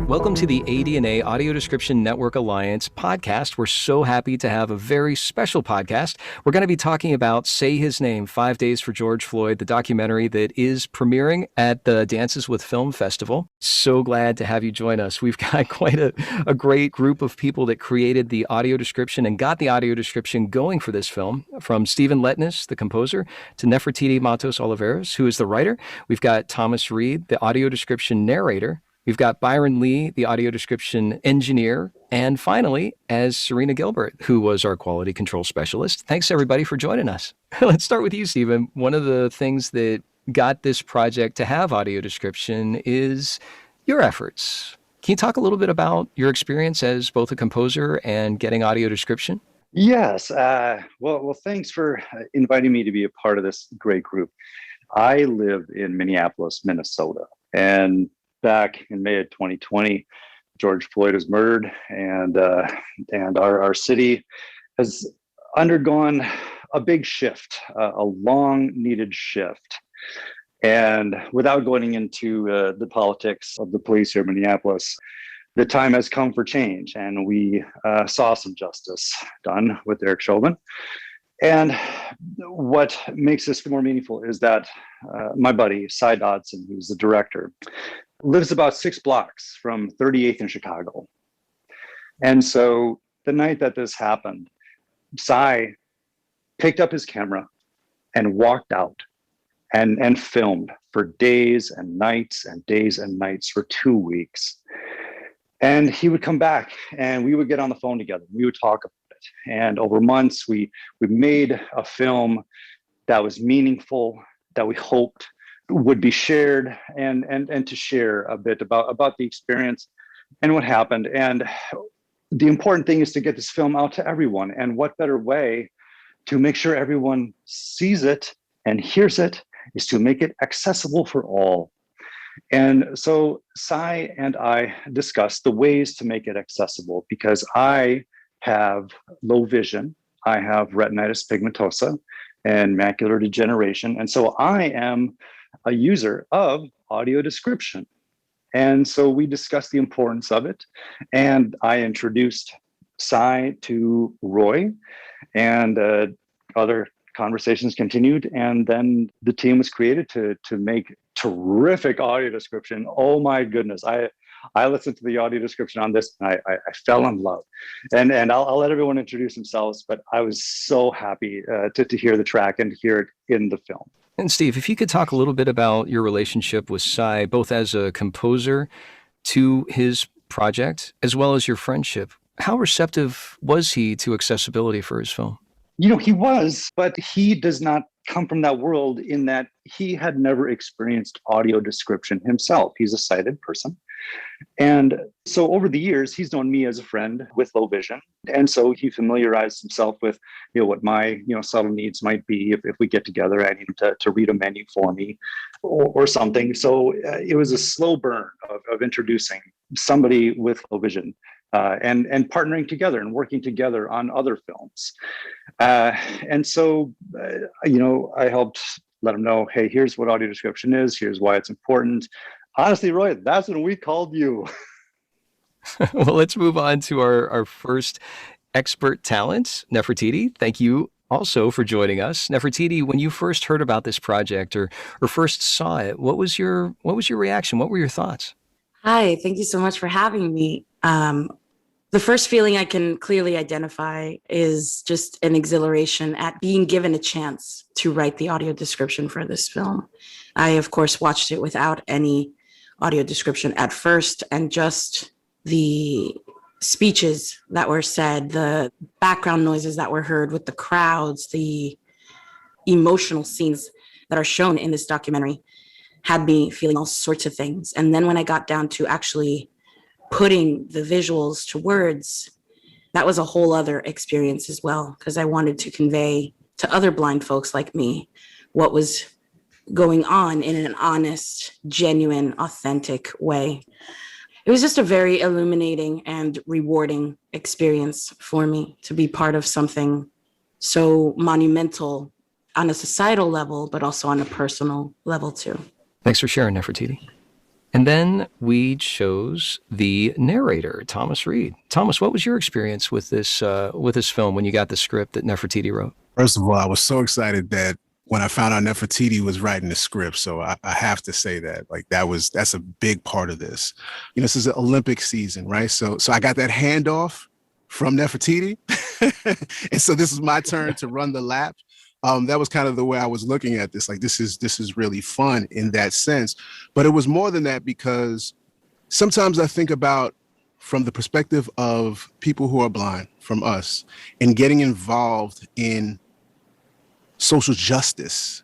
Welcome to the ADNA Audio Description Network Alliance podcast. We're so happy to have a very special podcast. We're going to be talking about Say His Name, 5 Days for George Floyd, the documentary that is premiering at the Dances with Film Festival. So glad to have you join us. We've got quite a great group of people that created the audio description and got the audio description going for this film, from Stephen Letnes, the composer, to Nefertiti Matos Oliveros, who is the writer. We've got Thomas Reed, the audio description narrator. We've got Byron Lee, the audio description engineer, and finally, as Serena Gilbert, who was our quality control specialist. Thanks, everybody, for joining us. Let's start with you, Stephen. One of the things that got this project to have audio description is your efforts. Can you talk a little bit about your experience as both a composer and getting audio description? Yes. Well, thanks for inviting me to be a part of this great group. I live in Minneapolis, Minnesota, and back in May of 2020, George Floyd was murdered, and our city has undergone a big shift, a long-needed shift. And without going into the politics of the police here in Minneapolis, the time has come for change, and we saw some justice done with Derek Chauvin. And what makes this more meaningful is that my buddy, Cy Dodson, who's the director, lives about 6 blocks from 38th in Chicago. And so the night that this happened, Cy picked up his camera and walked out and filmed for days and nights and days and nights for 2 weeks. And he would come back and we would get on the phone together. We would talk about it. And over months, we made a film that was meaningful, that we hoped would be shared, and to share a bit about the experience and what happened. And the important thing is to get this film out to everyone. And what better way to make sure everyone sees it and hears it is to make it accessible for all. And so Cy and I discussed the ways to make it accessible, because I have low vision, I have retinitis pigmentosa and macular degeneration. And so I am a user of audio description. And so we discussed the importance of it. And I introduced Cy to Roy, and other conversations continued. And then the team was created to make terrific audio description. Oh my goodness. I listened to the audio description on this, and I fell in love. And I'll let everyone introduce themselves, but I was so happy to hear the track and to hear it in the film. And Steve, if you could talk a little bit about your relationship with Cy, both as a composer to his project, as well as your friendship. How receptive was he to accessibility for his film? He was, but he does not come from that world, in that he had never experienced audio description himself. He's a sighted person. And so over the years, he's known me as a friend with low vision. And so he familiarized himself with, what my, subtle needs might be. If we get together, I need him to read a menu for me or something. So it was a slow burn of introducing somebody with low vision and partnering together and working together on other films. And so, I helped let him know, hey, here's what audio description is. Here's why it's important. Honestly, Roy, that's when we called you. Well, let's move on to our first expert talent, Nefertiti. Thank you also for joining us. Nefertiti, when you first heard about this project or first saw it, what was your reaction? What were your thoughts? Hi, thank you so much for having me. The first feeling I can clearly identify is just an exhilaration at being given a chance to write the audio description for this film. I, of course, watched it without any audio description at first, and just the speeches that were said, the background noises that were heard with the crowds, the emotional scenes that are shown in this documentary had me feeling all sorts of things. And then when I got down to actually putting the visuals to words, that was a whole other experience as well, because I wanted to convey to other blind folks like me what was going on in an honest, genuine, authentic way. It was just a very illuminating and rewarding experience for me to be part of something so monumental on a societal level, but also on a personal level too. Thanks for sharing, Nefertiti. And then we chose the narrator, Thomas Reed. Thomas, what was your experience with this film when you got the script that Nefertiti wrote? First of all, I was so excited that when I found out Nefertiti was writing the script. So I have to say that, like, that's a big part of this. You know, this is an Olympic season, right? So I got that handoff from Nefertiti. And so this is my turn to run the lap. That was kind of the way I was looking at this. Like, this is really fun in that sense. But it was more than that, because sometimes I think about from the perspective of people who are blind, from us, and getting involved in social justice.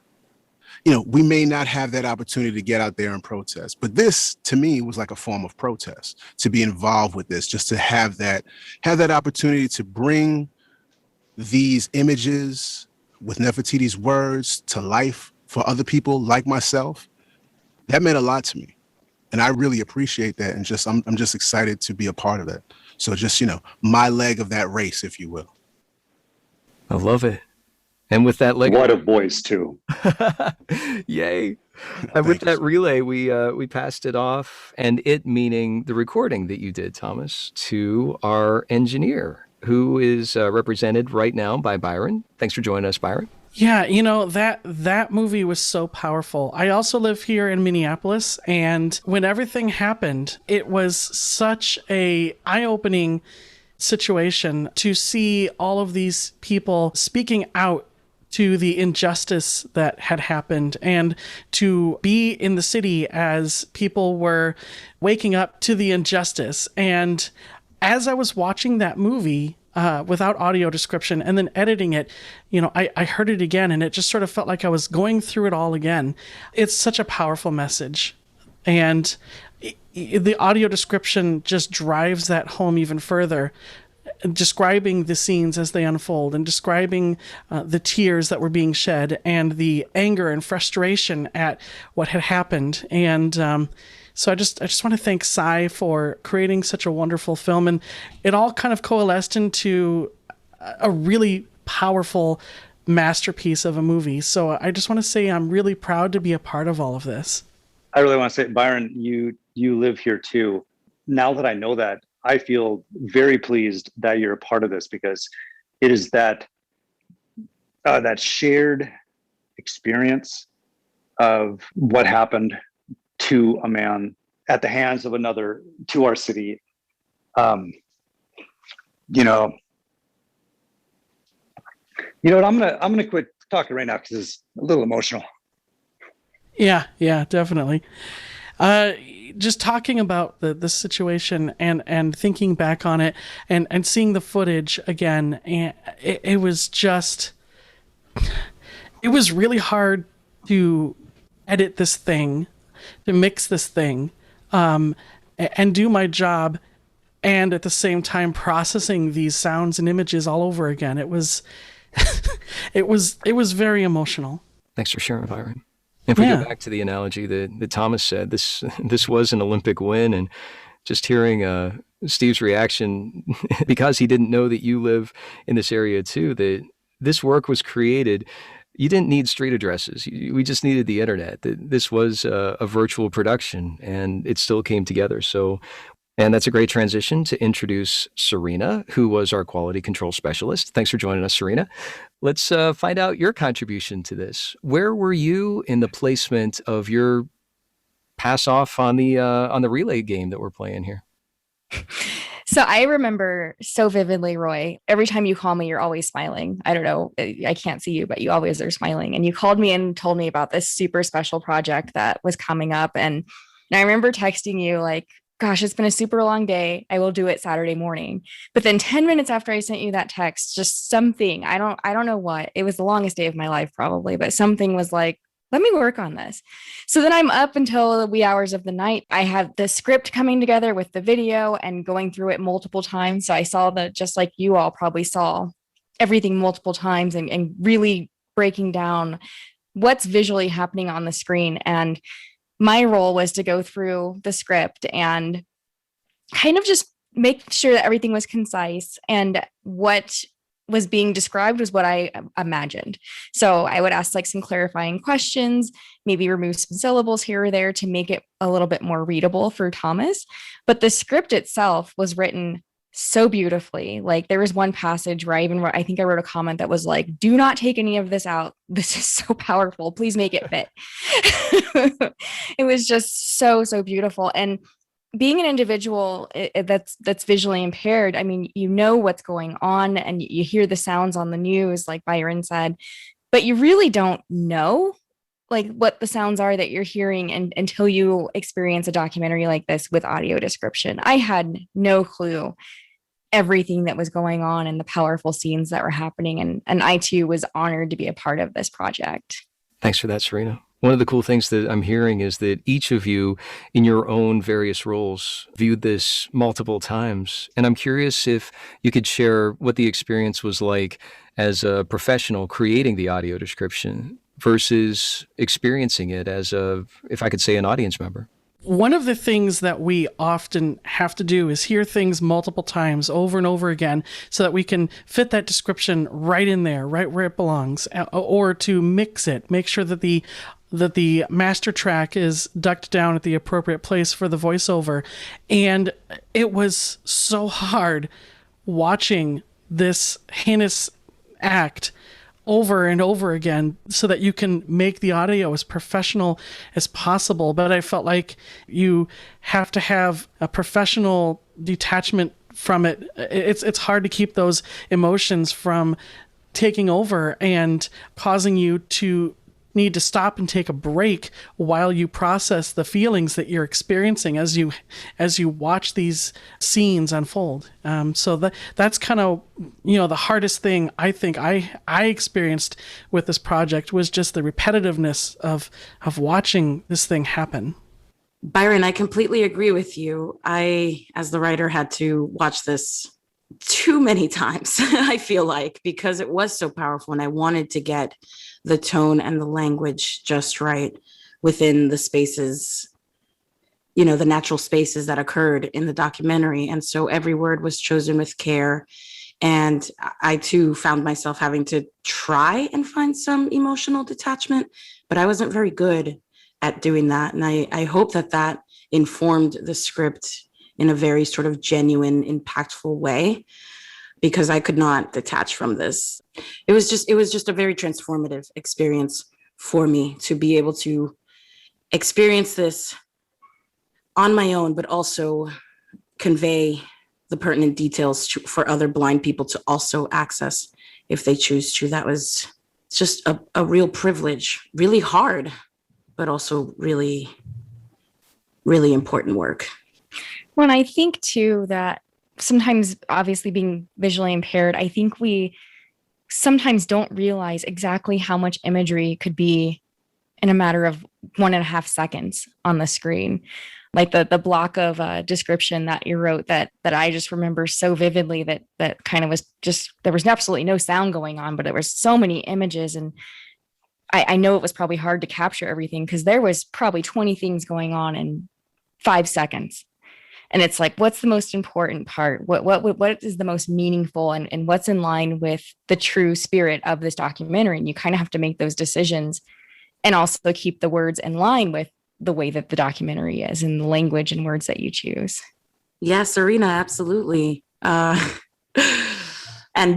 You know, we may not have that opportunity to get out there and protest, but this to me was like a form of protest, to be involved with this, just to have that opportunity to bring these images with Nefertiti's words to life for other people like myself. That meant a lot to me. And I really appreciate that. And I'm just excited to be a part of that. So just, you know, my leg of that race, if you will. I love it. And with that leg, what a voice too! Yay! And with that relay, we passed it off, and it meaning the recording that you did, Thomas, to our engineer, who is represented right now by Byron. Thanks for joining us, Byron. Yeah, you know, that movie was so powerful. I also live here in Minneapolis, and when everything happened, it was such a eye-opening situation to see all of these people speaking out to the injustice that had happened, and to be in the city as people were waking up to the injustice. And as I was watching that movie without audio description and then editing it, you know, I heard it again, and it just sort of felt like I was going through it all again. It's such a powerful message. And the audio description just drives that home even further, describing the scenes as they unfold, and describing the tears that were being shed, and the anger and frustration at what had happened. And so I just want to thank Cy for creating such a wonderful film, and it all kind of coalesced into a really powerful masterpiece of a movie. So I just want to say I'm really proud to be a part of all of this. I really want to say, Byron, you live here too. Now that I know that, I feel very pleased that you're a part of this, because it is that shared experience of what happened to a man at the hands of another to our city. You know what? I'm gonna quit talking right now because it's a little emotional. Yeah, definitely. Just talking about the situation and thinking back on it and seeing the footage again, and it was really hard to edit this thing, to mix this thing, and do my job, and at the same time processing these sounds and images all over again. It was it was very emotional. Thanks for sharing, Byron. If we go back to the analogy that Thomas said, this was an Olympic win, and just hearing Steve's reaction, because he didn't know that you live in this area too, that this work was created. You didn't need street addresses. We just needed the internet. This was a virtual production, and it still came together. And that's a great transition to introduce Serena, who was our quality control specialist. Thanks for joining us, Serena. Let's find out your contribution to this. Where were you in the placement of your pass off on the relay game that we're playing here? So I remember so vividly, Roy, every time you call me, you're always smiling. I don't know, I can't see you, but you always are smiling. And you called me and told me about this super special project that was coming up. And I remember texting you like, gosh, it's been a super long day. I will do it Saturday morning. But then 10 minutes after I sent you that text, just something, I don't know what, it was the longest day of my life probably, but something was like, let me work on this. So then I'm up until the wee hours of the night. I had the script coming together with the video and going through it multiple times. So I saw just like you all probably saw everything multiple times, and really breaking down what's visually happening on the screen. And my role was to go through the script and kind of just make sure that everything was concise, and what was being described was what I imagined. So I would ask like some clarifying questions, maybe remove some syllables here or there to make it a little bit more readable for Thomas. But the script itself was written so beautifully. Like there was one passage where I think I wrote a comment that was like, do not take any of this out. This is so powerful. Please make it fit. It was just so beautiful. And being an individual that's visually impaired, I mean, you know what's going on and you hear the sounds on the news, like Byron said, but you really don't know like what the sounds are that you're hearing until you experience a documentary like this with audio description. I had no clue everything that was going on and the powerful scenes that were happening. And I too was honored to be a part of this project. Thanks for that, Serena. One of the cool things that I'm hearing is that each of you, in your own various roles, viewed this multiple times. And I'm curious if you could share what the experience was like as a professional creating the audio description versus experiencing it as if I could say, an audience member. One of the things that we often have to do is hear things multiple times over and over again so that we can fit that description right in there, right where it belongs, or to mix it, make sure that the master track is ducked down at the appropriate place for the voiceover. And it was so hard watching this heinous act over and over again so that you can make the audio as professional as possible. But I felt like you have to have a professional detachment from it. It's hard to keep those emotions from taking over and causing you to need to stop and take a break while you process the feelings that you're experiencing as you watch these scenes unfold. So that's kind of, the hardest thing I think I experienced with this project was just the repetitiveness of watching this thing happen. Byron, I completely agree with you. I, as the writer, had to watch this too many times, I feel like, because it was so powerful and I wanted to get the tone and the language just right within the spaces, the natural spaces that occurred in the documentary. And so every word was chosen with care. And I too found myself having to try and find some emotional detachment, but I wasn't very good at doing that. And I hope that informed the script in a very sort of genuine, impactful way, because I could not detach from this. It was just a very transformative experience for me to be able to experience this on my own, but also convey the pertinent details for other blind people to also access if they choose to. That was just a real privilege, really hard, but also really, really important work. Well, I think too that sometimes, obviously being visually impaired, I think we sometimes don't realize exactly how much imagery could be in a matter of 1.5 seconds on the screen. Like the block of description that you wrote that I just remember so vividly that kind of was just, there was absolutely no sound going on, but there were so many images. And I know it was probably hard to capture everything because there was probably 20 things going on in 5 seconds. And it's like, what's the most important part? What is the most meaningful and what's in line with the true spirit of this documentary? And you kind of have to make those decisions and also keep the words in line with the way that the documentary is and the language and words that you choose. Yeah, Serena, absolutely. And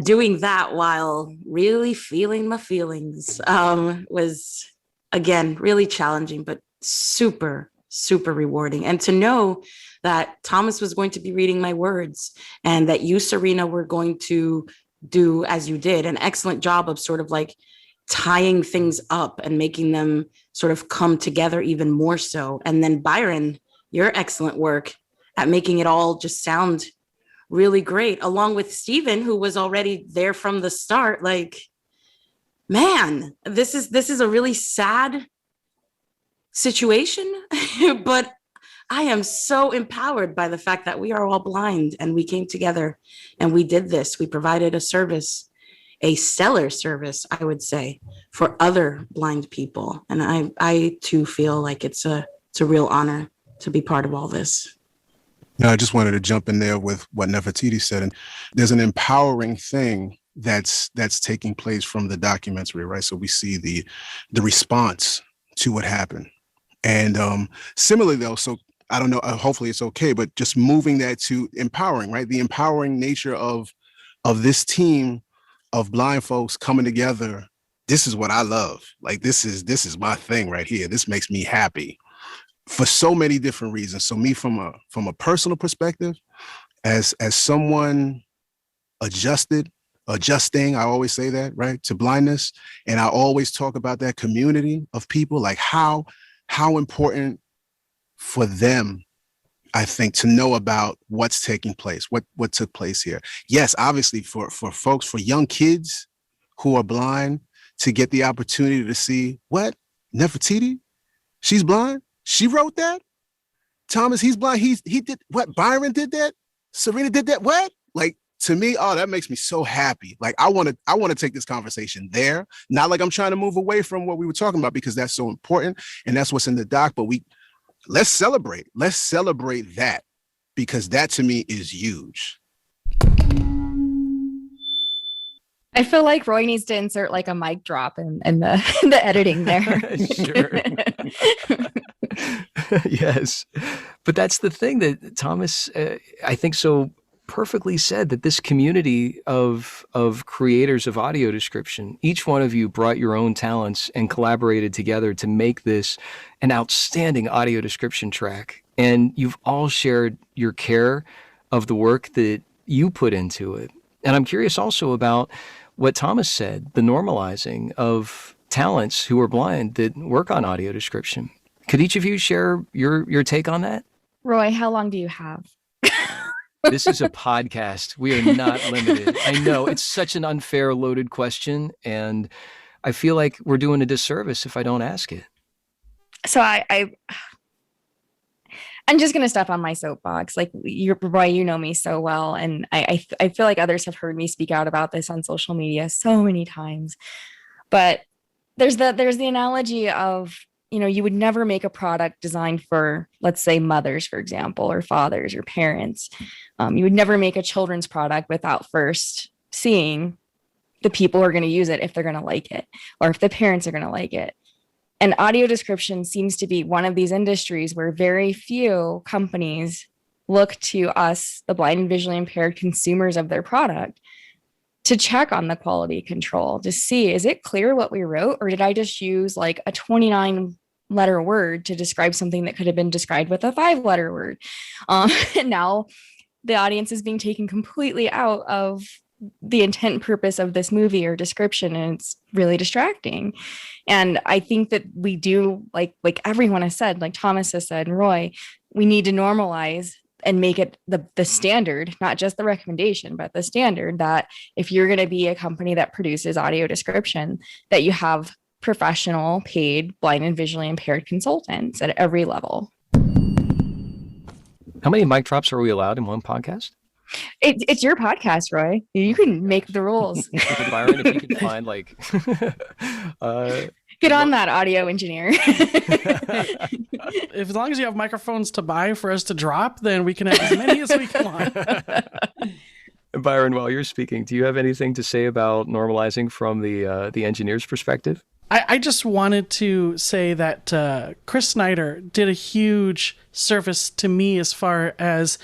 doing that while really feeling my feelings was, again, really challenging, but super, super rewarding. And to know that Thomas was going to be reading my words and that you, Serena, were going to do, as you did, an excellent job of sort of like tying things up and making them sort of come together even more so. And then Byron, your excellent work at making it all just sound really great, along with Stephen, who was already there from the start. Like, man, this is a really sad situation, but I am so empowered by the fact that we are all blind and we came together and we did this. We provided a service, a stellar service, I would say, for other blind people. And I too feel like it's a real honor to be part of all this. No, I just wanted to jump in there with what Nefertiti said. And there's an empowering thing that's taking place from the documentary, right? So we see the response to what happened. And similarly though, so I don't know, hopefully it's okay, but just moving that to empowering, right? The empowering nature of this team of blind folks coming together. This is what I love. Like, this is my thing right here. This makes me happy for so many different reasons. So me from a personal perspective, as someone adjusting, I always say that, right, to blindness. And I always talk about that community of people, like how important for them, I think, to know about what's taking place, what took place here. Yes, obviously for folks, for young kids who are blind, to get the opportunity to see, what, Nefertiti, she's blind? She wrote that? Thomas, he's blind. He did what? Byron did that? Serena did that? What? Like, to me, oh, that makes me so happy. Like, I want to take this conversation there. Not like I'm trying to move away from what we were talking about, because that's so important and that's what's in the doc. But let's celebrate that, because that to me is huge. I feel like Roy needs to insert like a mic drop in the editing there. Sure. Yes. But that's the thing that Thomas, I think, so perfectly said, that this community of creators of audio description, each one of you brought your own talents and collaborated together to make this an outstanding audio description track. And you've all shared your care of the work that you put into it. And I'm curious also about what Thomas said, the normalizing of talents who are blind that work on audio description. Could each of you share your take on that? Roy, how long do you have? This is a podcast. We are not limited. I know it's such an unfair, loaded question, and I feel like we're doing a disservice if I don't ask it. So I'm just going to step on my soapbox. Like, Roy, you know me so well. And I feel like others have heard me speak out about this on social media so many times. But there's the analogy of, you would never make a product designed for, let's say, mothers, for example, or fathers or parents. You would never make a children's product without first seeing the people who are going to use it, if they're going to like it, or if the parents are going to like it. And audio description seems to be one of these industries where very few companies look to us, the blind and visually impaired consumers of their product, to check on the quality control, to see, is it clear what we wrote, or did I just use like a 29-letter word to describe something that could have been described with a 5-letter word? And now the audience is being taken completely out of the intent and purpose of this movie or description, and it's really distracting. And I think that we do, like everyone has said, like Thomas has said, and Roy, we need to normalize and make it the standard, not just the recommendation, but the standard, that if you're going to be a company that produces audio description, that you have professional, paid, blind and visually impaired consultants at every level. How many mic drops are we allowed in one podcast? It's your podcast, Roy. You can make the rules. Byron, if you can find like get on that, audio engineer. As long as you have microphones to buy for us to drop, then we can have as many as we can want. Byron, while you're speaking, do you have anything to say about normalizing from the engineer's perspective? I just wanted to say that Chris Snyder did a huge service to me as far as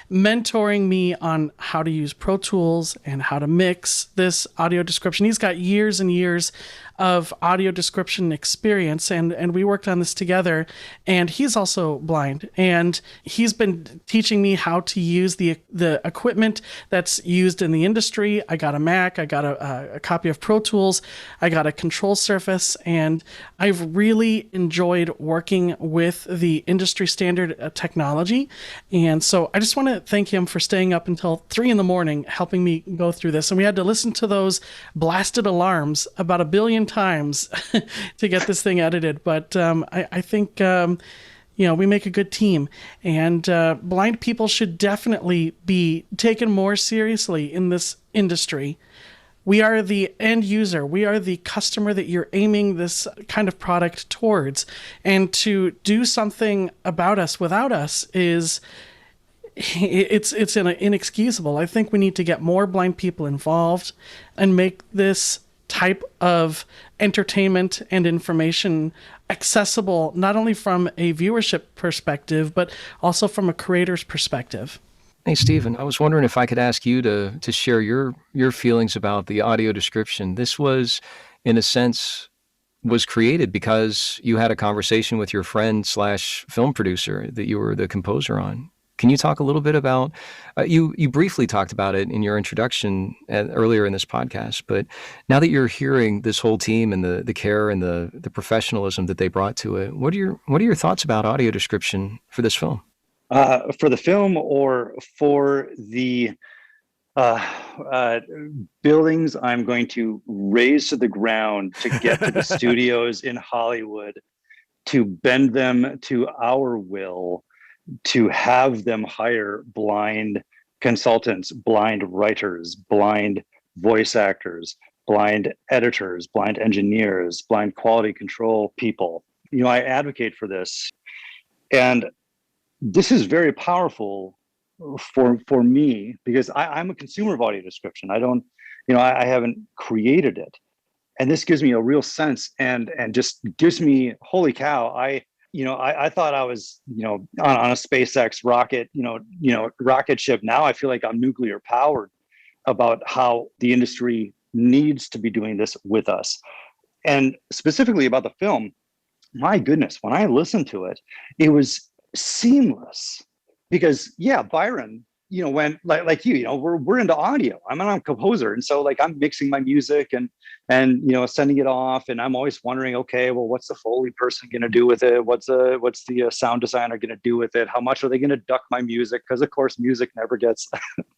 mentoring me on how to use Pro Tools and how to mix this audio description. He's got years and years of audio description experience, and we worked on this together. And he's also blind, and he's been teaching me how to use the equipment that's used in the industry. I got a Mac, I got a copy of Pro Tools, I got a control surface, and I've really enjoyed working with the industry standard technology. And so I just want to thank him for staying up until 3 a.m. helping me go through this. And we had to listen to those blasted alarms about 1 billion times to get this thing edited. But I think, we make a good team, and blind people should definitely be taken more seriously in this industry. We are the end user. We are the customer that you're aiming this kind of product towards. And to do something about us without us it's inexcusable. I think we need to get more blind people involved and make this type of entertainment and information accessible, not only from a viewership perspective, but also from a creator's perspective. Hey, Stephen, I was wondering if I could ask you to share your feelings about the audio description. This was, in a sense, was created because you had a conversation with your friend / film producer that you were the composer on. Can you talk a little bit about, you briefly talked about it in your introduction earlier in this podcast, but now that you're hearing this whole team and the care and the professionalism that they brought to it, what are your thoughts about audio description for this film? For the film or for the buildings I'm going to raise to the ground to get to the studios in Hollywood, to bend them to our will, to have them hire blind consultants, blind writers, blind voice actors, blind editors, blind engineers, blind quality control people. I advocate for this. And this is very powerful for me because I'm a consumer of audio description. I haven't created it. And this gives me a real sense and just gives me, holy cow, I thought I was, on a SpaceX rocket, rocket ship. Now I feel like I'm nuclear powered about how the industry needs to be doing this with us. And specifically about the film, my goodness, when I listened to it, it was seamless because Byron, when like we're into audio. I'm a composer. And so like I'm mixing my music and sending it off. And I'm always wondering, okay, well, what's the Foley person going to do with it? What's the sound designer going to do with it? How much are they going to duck my music? Because of course, music never gets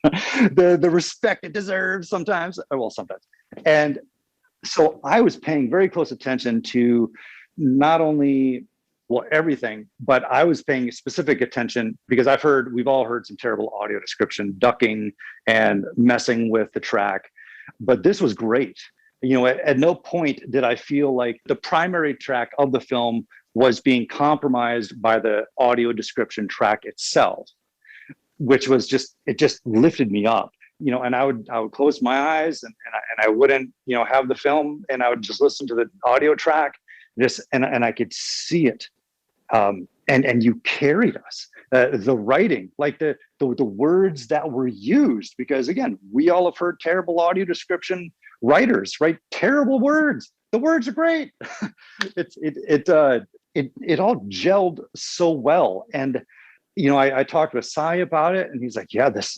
the respect it deserves sometimes. Well, sometimes. And so I was paying very close attention to not only everything, but I was paying specific attention because we've all heard some terrible audio description, ducking and messing with the track, but this was great. At no point did I feel like the primary track of the film was being compromised by the audio description track itself, which was it just lifted me up, and I would close my eyes and I wouldn't, have the film and I would just listen to the audio track and I could see it. And you carried us, the writing, like the words that were used, because again, we all have heard terrible audio description writers write terrible words. The words are great. It all gelled so well. And, I talked with Sai about it and he's like, yeah, this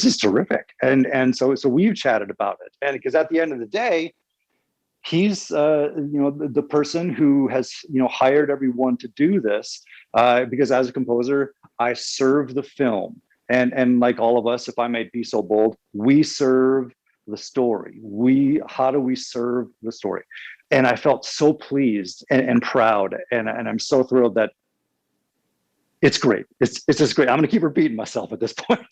is terrific. And so we've chatted about it. And because at the end of the day, he's the person who has hired everyone to do this because as a composer I serve the film and like all of us, if I may be so bold, we serve the story. How do we serve the story? And I felt so pleased and proud and I'm so thrilled that it's great. It's just great. I'm going to keep repeating myself at this point.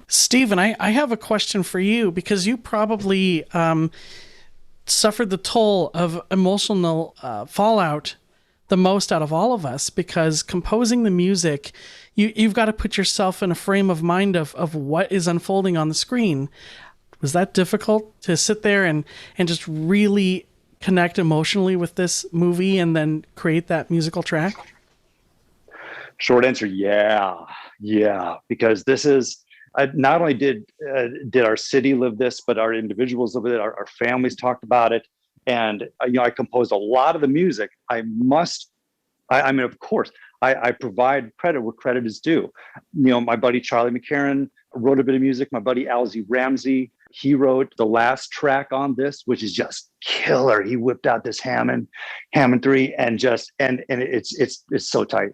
Stephen, I have a question for you because you probably suffered the toll of emotional fallout the most out of all of us because composing the music, you've got to put yourself in a frame of mind of what is unfolding on the screen. Was that difficult to sit there and just really connect emotionally with this movie and then create that musical track? Short answer, yeah, because this is not only did our city live this, but our individuals live it. Our families talked about it, and I composed a lot of the music. I mean, of course, I provide credit where credit is due. My buddy Charlie McCarran wrote a bit of music. My buddy Alzy Ramsey, he wrote the last track on this, which is just killer. He whipped out this Hammond 3, and it's so tight.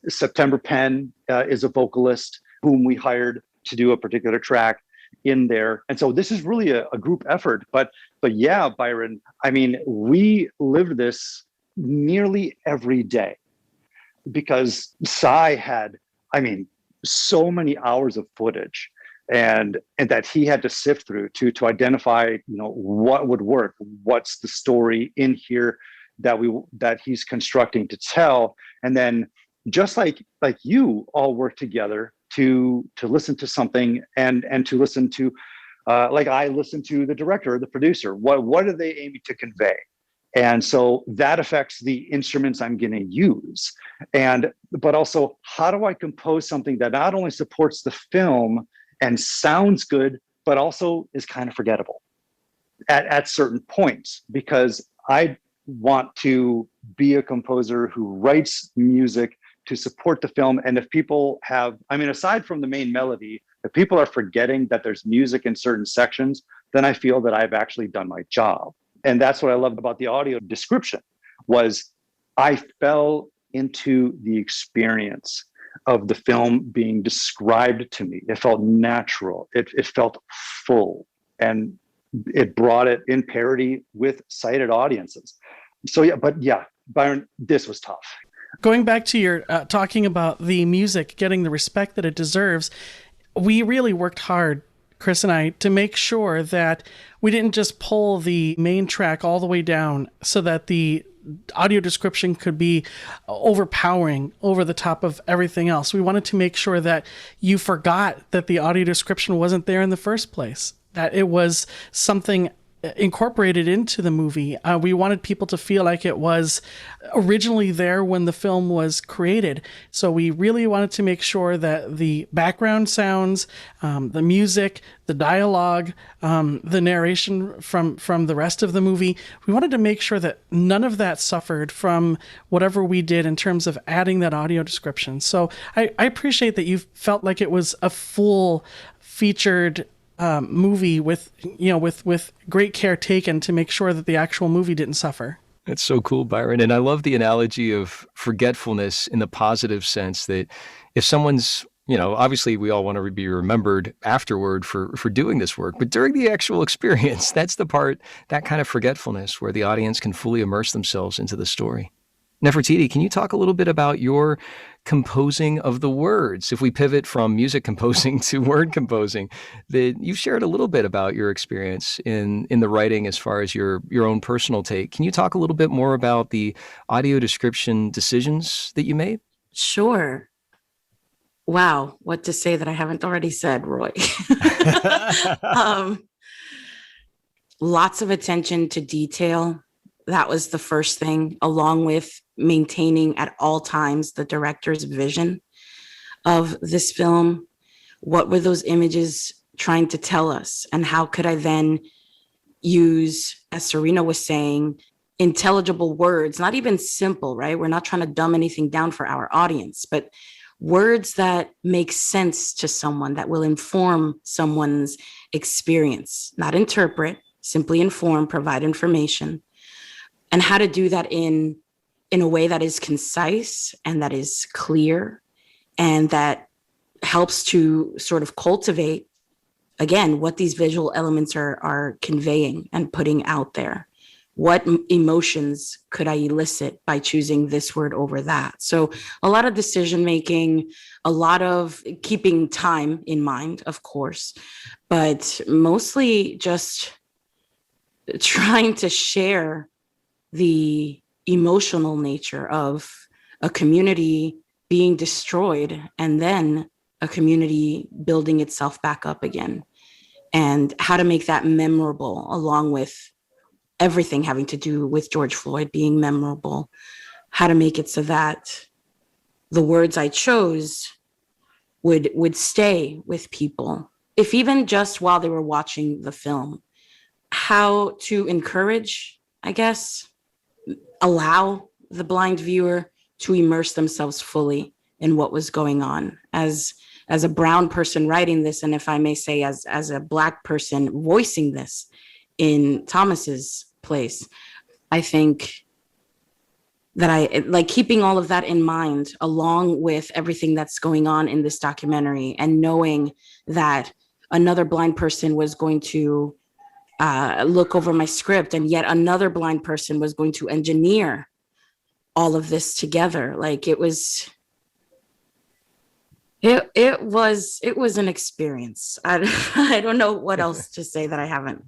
September Penn is a vocalist whom we hired to do a particular track in there. And so this is really a group effort. But yeah, Byron, I mean, we lived this nearly every day because Sai had, so many hours of footage and that he had to sift through to identify, what would work, what's the story in here that he's constructing to tell. And then just like you all work together to listen to something and to listen to like I listen to the director or the producer. What are they aiming to convey? And so that affects the instruments I'm going to use. But also, how do I compose something that not only supports the film and sounds good, but also is kind of forgettable at certain points? Because I want to be a composer who writes music to support the film. And if people have, I mean, aside from the main melody, if people are forgetting that there's music in certain sections, then I feel that I've actually done my job. And that's what I loved about the audio description was I fell into the experience of the film being described to me. It felt natural. It felt full, and it brought it in parity with sighted audiences. So yeah, Byron, this was tough. Going back to your talking about the music getting the respect that it deserves, we really worked hard, Chris and I, to make sure that we didn't just pull the main track all the way down so that the audio description could be overpowering over the top of everything else. We wanted to make sure that you forgot that the audio description wasn't there in the first place, that it was something incorporated into the movie. We wanted people to feel like it was originally there when the film was created. So we really wanted to make sure that the background sounds, the music, the dialogue, the narration from the rest of the movie, we wanted to make sure that none of that suffered from whatever we did in terms of adding that audio description. So I appreciate that you felt like it was a full featured movie with great care taken to make sure that the actual movie didn't suffer. That's so cool, Byron. And I love the analogy of forgetfulness in the positive sense that if someone's, obviously we all want to be remembered afterward for doing this work, but during the actual experience, that's the part, that kind of forgetfulness where the audience can fully immerse themselves into the story. Nefertiti, can you talk a little bit about your composing of the words? If we pivot from music composing to word composing, that you've shared a little bit about your experience in the writing as far as your own personal take. Can you talk a little bit more about the audio description decisions that you made? Sure. Wow, what to say that I haven't already said, Roy. Lots of attention to detail. That was the first thing, along with maintaining at all times the director's vision of this film. What were those images trying to tell us? And how could I then use, as Serena was saying, intelligible words, not even simple, right? We're not trying to dumb anything down for our audience, but words that make sense to someone, that will inform someone's experience, not interpret, simply inform, provide information. And how to do that in a way that is concise and that is clear and that helps to sort of cultivate, again, what these visual elements are conveying and putting out there. What emotions could I elicit by choosing this word over that? So a lot of decision making, a lot of keeping time in mind, of course, but mostly just trying to share the emotional nature of a community being destroyed and then a community building itself back up again, and how to make that memorable, along with everything having to do with George Floyd being memorable, how to make it so that the words I chose would stay with people, if even just while they were watching the film. How to encourage, I guess, allow the blind viewer to immerse themselves fully in what was going on. As a brown person writing this, and if I may say, as a Black person voicing this in Thomas's place, I think that I like keeping all of that in mind, along with everything that's going on in this documentary, and knowing that another blind person was going to look over my script, and yet another blind person was going to engineer all of this together. Like it was an experience. I don't know what else to say that I haven't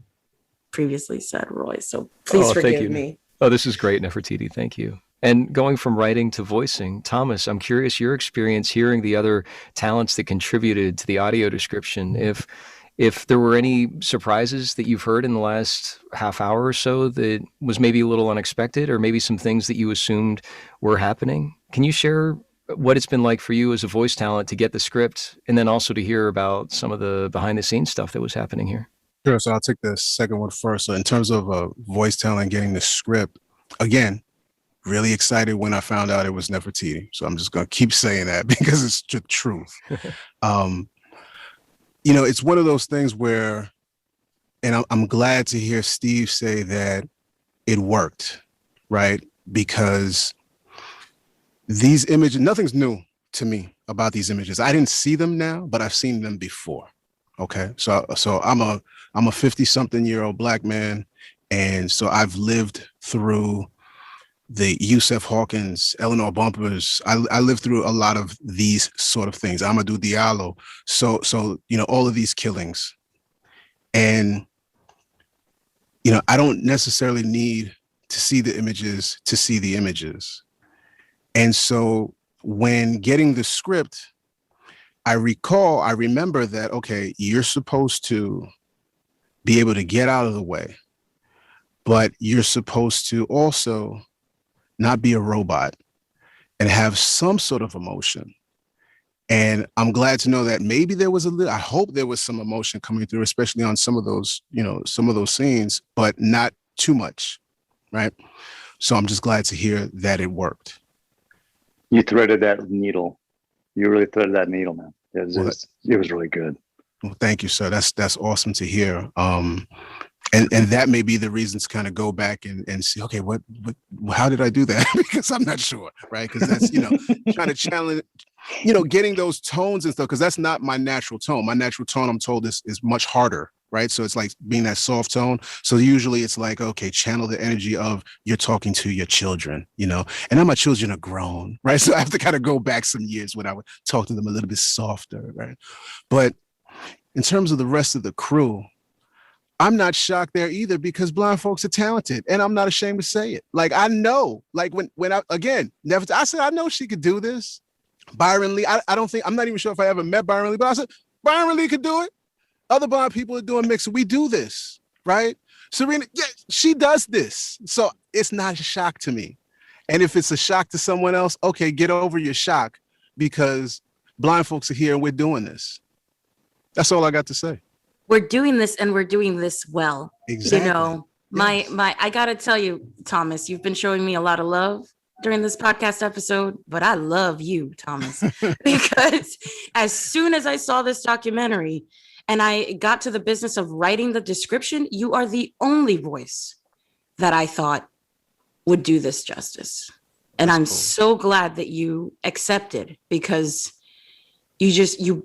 previously said, Roy. So please forgive me. Oh, this is great, Nefertiti. Thank you. And going from writing to voicing, Thomas, I'm curious your experience hearing the other talents that contributed to the audio description. If there were any surprises that you've heard in the last half hour or so that was maybe a little unexpected, or maybe some things that you assumed were happening, can you share what it's been like for you as a voice talent to get the script, and then also to hear about some of the behind the scenes stuff that was happening here? Sure. So I'll take the second one first. So in terms of voice talent getting the script, again, really excited when I found out it was Nefertiti. So I'm just going to keep saying that because it's the truth. It's one of those things where, and I'm glad to hear Steve say that it worked, right? Because these images, nothing's new to me about these images. I didn't see them now, but I've seen them before. Okay. So I'm a 50-something-year-old Black man. And so I've lived through the Yusef Hawkins, Eleanor Bumpers. I lived through a lot of these sort of things. Amadou Diallo. So all of these killings. And, I don't necessarily need to see the images to see the images. And so when getting the script, I remember that, okay, you're supposed to be able to get out of the way, but you're supposed to also not be a robot and have some sort of emotion. And I'm glad to know that maybe there was I hope there was some emotion coming through, especially on some of those scenes, but not too much, right? So I'm just glad to hear that it worked. You threaded that needle. You really threaded that needle, man. It was really good. Well, thank you, sir. That's awesome to hear. And that may be the reason to kind of go back and see, okay, how did I do that? Because I'm not sure, right? Because that's, trying to challenge, getting those tones and stuff, because that's not my natural tone. My natural tone, I'm told, is much harder, right? So it's like being that soft tone. So usually it's like, okay, channel the energy of you're talking to your children, and now my children are grown, right? So I have to kind of go back some years when I would talk to them a little bit softer, right? But in terms of the rest of the crew, I'm not shocked there either, because blind folks are talented, and I'm not ashamed to say it. Like, I know, like when I said, I know she could do this. Byron Lee, I'm not even sure if I ever met Byron Lee, but I said, Byron Lee could do it. Other blind people are doing mixing. We do this, right? Serena, yeah, she does this. So it's not a shock to me. And if it's a shock to someone else, okay, get over your shock, because blind folks are here and we're doing this. That's all I got to say. We're doing this, and we're doing this well. Exactly. Yes. I gotta tell you, Thomas, you've been showing me a lot of love during this podcast episode, but I love you, Thomas, because as soon as I saw this documentary and I got to the business of writing the description, you are the only voice that I thought would do this justice. And I'm so glad that you accepted, because you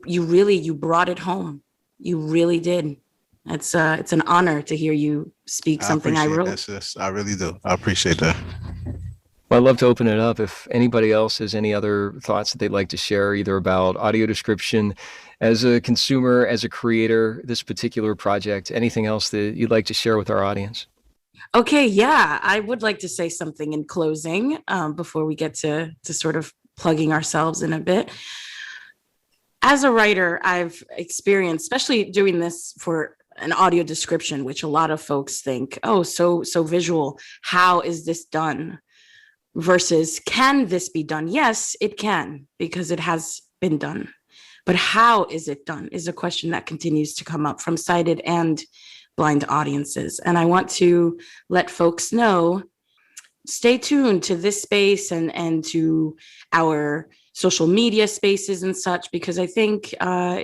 brought it home. You really did. It's an honor to hear you speak something I wrote. This. I really do. I appreciate that. Well, I'd love to open it up. If anybody else has any other thoughts that they'd like to share, either about audio description as a consumer, as a creator, this particular project, anything else that you'd like to share with our audience. Okay, yeah, I would like to say something in closing before we get to sort of plugging ourselves in a bit. As a writer, I've experienced, especially doing this for an audio description, which a lot of folks think, oh, so visual. How is this done? Versus, can this be done? Yes, it can, because it has been done. But how is it done is a question that continues to come up from sighted and blind audiences. And I want to let folks know, stay tuned to this space and to our social media spaces and such, because I think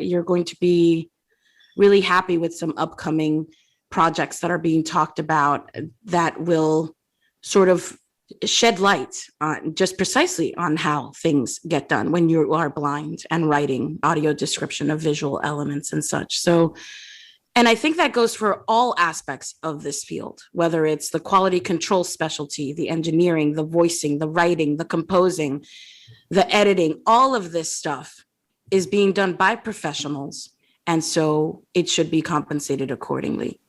you're going to be really happy with some upcoming projects that are being talked about that will sort of shed light on just precisely on how things get done when you are blind and writing audio description of visual elements and such. So, and I think that goes for all aspects of this field, whether it's the quality control specialty, the engineering, the voicing, the writing, the composing, the editing, all of this stuff is being done by professionals. And so it should be compensated accordingly.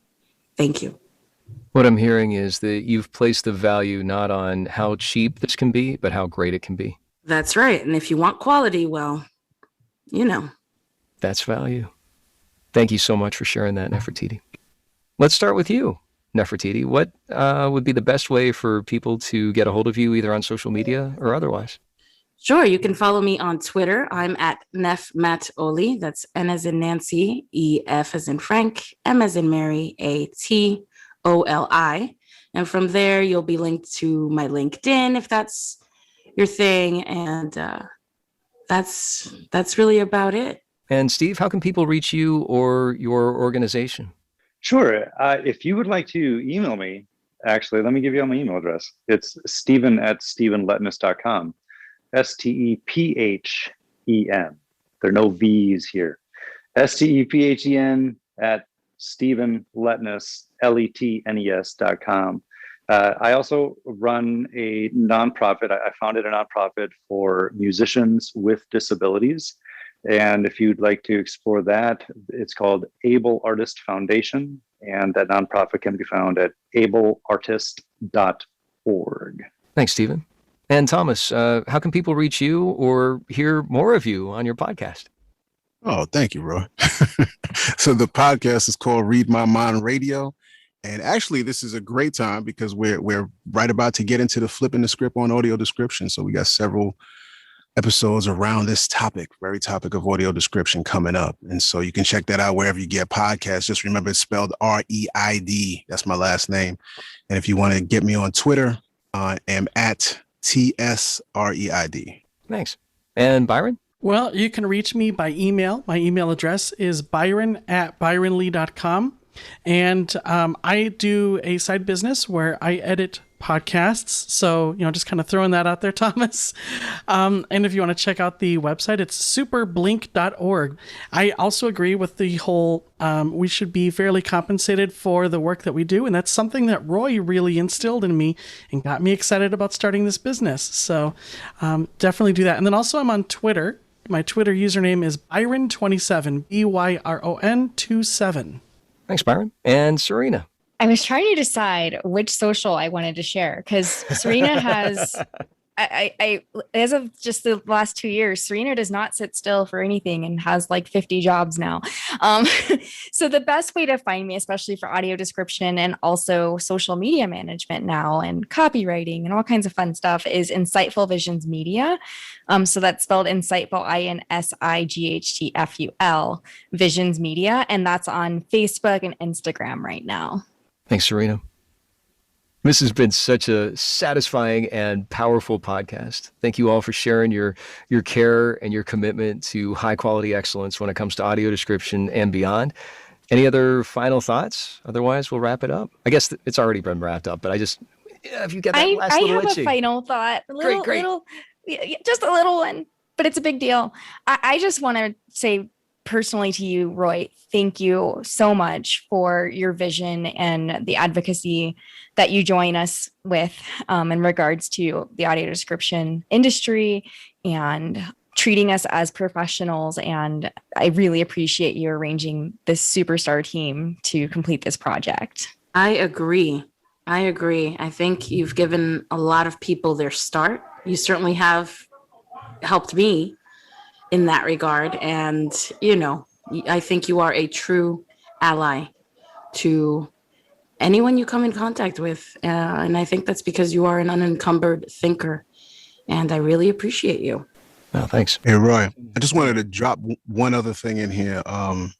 Thank you. What I'm hearing is that you've placed the value not on how cheap this can be, but how great it can be. That's right. And if you want quality, well, you know. That's value. Thank you so much for sharing that, Nefertiti. Let's start with you, Nefertiti. What would be the best way for people to get a hold of you, either on social media or otherwise? Sure, you can follow me on Twitter. I'm at nefmatoli. That's N as in Nancy, E F as in Frank, M as in Mary, ATOLI. And from there, you'll be linked to my LinkedIn if that's your thing. And that's really about it. And Steve, how can people reach you or your organization? Sure. If you would like to email me, actually, let me give you my email address. It's Stephen@StephenLetnes.com. STEPHEN. There are no V's here. STEPHEN at StephenLetnes, LETNES.com. I also run a nonprofit. I founded a nonprofit for musicians with disabilities. And if you'd like to explore that, it's called Able Artist Foundation. And that nonprofit can be found at ableartist.org. Thanks, Stephen. And Thomas, how can people reach you or hear more of you on your podcast? Oh, thank you, Roy. So the podcast is called Read My Mind Radio. And actually, this is a great time because we're right about to get into the flipping the script on audio description. So we got several episodes around this topic, very topic of audio description coming up. And so you can check that out wherever you get podcasts. Just remember it's spelled REID. That's my last name. And if you want to get me on Twitter, I am at TSREID. Thanks. And Byron? Well, you can reach me by email. My email address is byron@byronlee.com. And I do a side business where I edit podcasts. So, just kind of throwing that out there, Thomas. And if you want to check out the website, it's superblink.org. I also agree with the whole we should be fairly compensated for the work that we do. And that's something that Roy really instilled in me and got me excited about starting this business. So definitely do that. And then also I'm on Twitter. My Twitter username is Byron27, BYRON27. Thanks, Byron. And Serena? I was trying to decide which social I wanted to share because Serena has, I as of just the last 2 years, Serena does not sit still for anything and has like 50 jobs now. So the best way to find me, especially for audio description and also social media management now and copywriting and all kinds of fun stuff, is Insightful Visions Media. So that's spelled Insightful, INSIGHTFUL, Visions Media. And that's on Facebook and Instagram right now. Thanks, Serena. This has been such a satisfying and powerful podcast. Thank you all for sharing your care and your commitment to high quality excellence when it comes to audio description and beyond. Any other final thoughts? Otherwise, we'll wrap it up. I guess it's already been wrapped up, but if you get that last little have itchy. a final thought. Great. Just a little one, but it's a big deal. I just want to say personally to you, Roy, thank you so much for your vision and the advocacy that you join us with in regards to the audio description industry and treating us as professionals. And I really appreciate you arranging this superstar team to complete this project. I agree. I think you've given a lot of people their start. You certainly have helped me in that regard. And, I think you are a true ally to anyone you come in contact with. And I think that's because you are an unencumbered thinker. And I really appreciate you. Oh, thanks. Hey, Roy, I just wanted to drop one other thing in here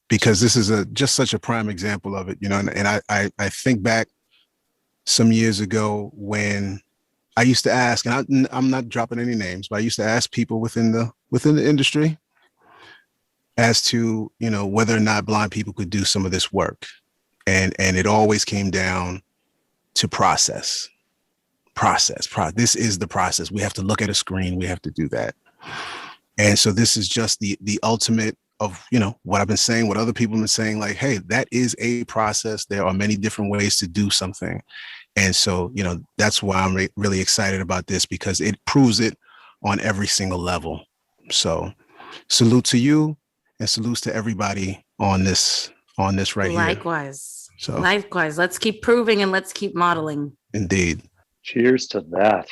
because this is just such a prime example of it, and I think back some years ago when I used to ask, and I'm not dropping any names, but I used to ask people within the industry as to, whether or not blind people could do some of this work. And it always came down to process. This is the process. We have to look at a screen. We have to do that. And so this is just the ultimate of, what I've been saying, what other people have been saying, like, hey, that is a process. There are many different ways to do something. And so, that's why I'm really excited about this, because it proves it on every single level. So salute to you and salutes to everybody on this right here. Likewise. So Likewise, let's keep proving and let's keep modeling. indeed. Cheers to that.